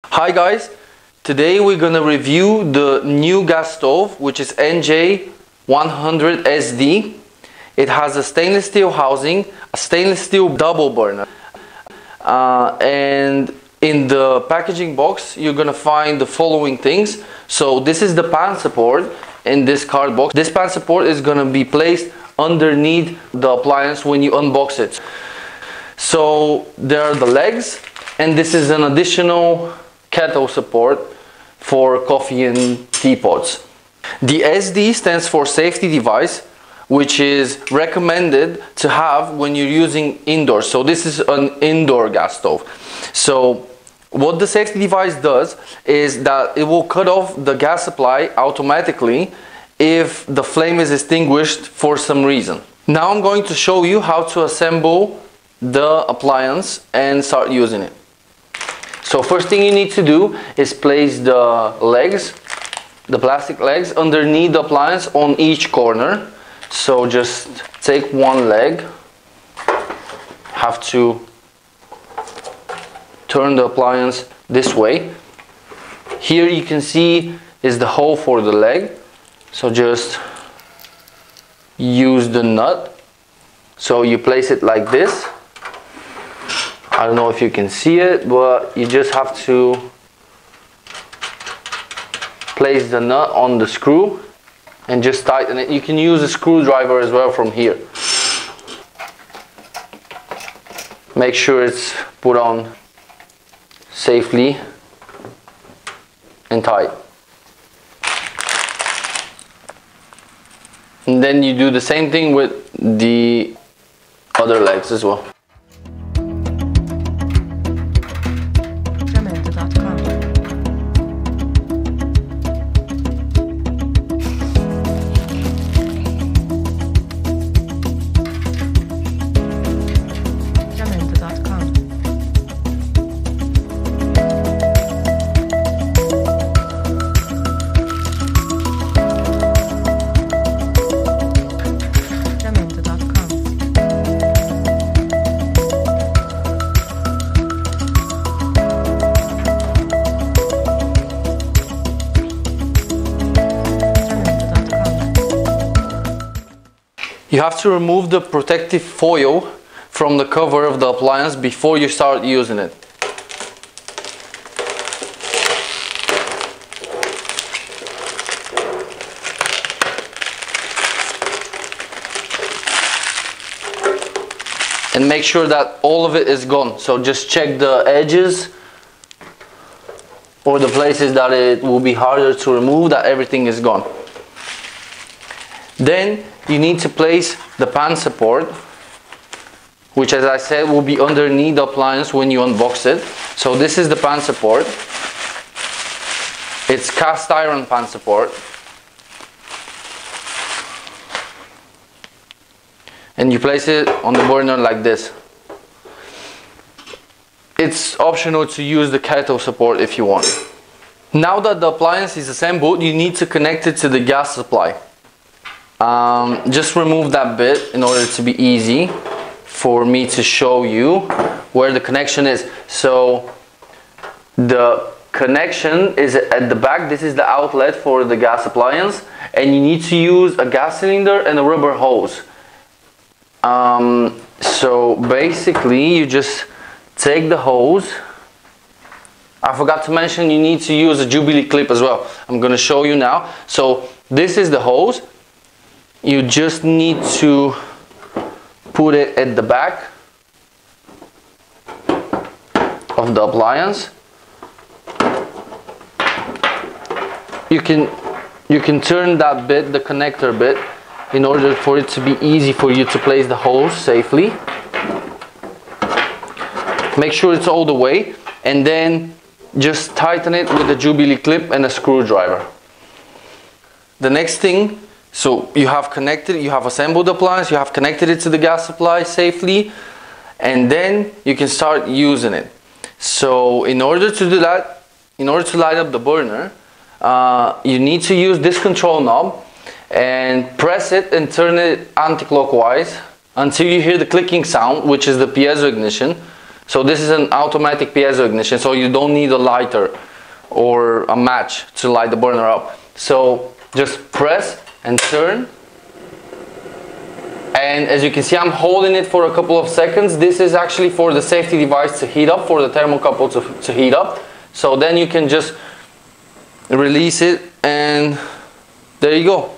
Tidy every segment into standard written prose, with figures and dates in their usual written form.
Hi guys, today we're gonna review the new gas stove, which is NJ-100SD. It has a stainless steel housing, a stainless steel double burner, and in the packaging box you're gonna find the following things. So this is the pan support in this card box. This pan support is gonna be placed underneath the appliance when you unbox it. So there are the legs, and this is an additional kettle support for coffee and teapots. The SD stands for safety device, which is recommended to have when you're using indoors. So this is an indoor gas stove. So what the safety device does is that it will cut off the gas supply automatically if the flame is extinguished for some reason. Now I'm going to show you how to assemble the appliance and start using it. So first thing you need to do is place the legs, the plastic legs, underneath the appliance on each corner. So just take one leg, have to turn the appliance this way. Here you can see is the hole for the leg. So just use the nut. So you place it like this. I don't know if you can see it, but you just have to place the nut on the screw and just tighten it. You can use a screwdriver as well from here. Make sure it's put on safely and tight. And then you do the same thing with the other legs as well. You have to remove the protective foil from the cover of the appliance before you start using it. And make sure that all of it is gone. So just check the edges or the places that it will be harder to remove, that everything is gone. Then you need to place the pan support, which, as I said, will be underneath the appliance when you unbox it. So this is the pan support. It's cast iron pan support. And you place it on the burner like this. It's optional to use the kettle support if you want. Now that the appliance is assembled, you need to connect it to the gas supply. Just remove that bit in order to be easy for me to show you where the connection is. So the connection is at the back. This is the outlet for the gas appliance, and you need to use a gas cylinder and a rubber hose. So basically you just take the hose. I forgot to mention you need to use a Jubilee clip as well. I'm going to show you now. So this is the hose. You just need to put it at the back of the appliance. You can turn that bit, the connector bit, in order for it to be easy for you to place the hose safely. Make sure it's all the way, and then just tighten it with a Jubilee clip and a screwdriver. The next thing, so you have assembled the appliance, you have connected it to the gas supply safely, and then you can start using it. So in order to do that, in order to light up the burner, you need to use this control knob and press it and turn it anti-clockwise until you hear the clicking sound, which is the piezo ignition. So this is an automatic piezo ignition, so you don't need a lighter or a match to light the burner up. So just press and turn. And as you can see, I'm holding it for a couple of seconds. This is actually for the safety device to heat up, for the thermocouple to heat up. So then you can just release it and there you go.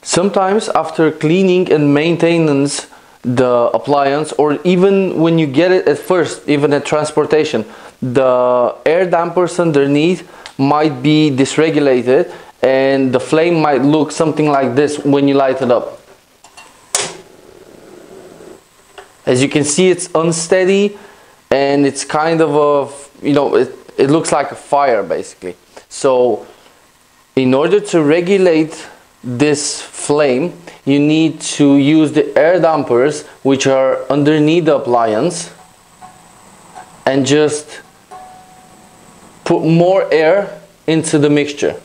Sometimes after cleaning and maintenance the appliance, or even when you get it at first, even at transportation, the air dampers underneath might be dysregulated and the flame might look something like this when you light it up. As you can see, it's unsteady and it's kind of a, you know, it looks like a fire basically. So in order to regulate this flame, you need to use the air dampers which are underneath the appliance and just put more air into the mixture.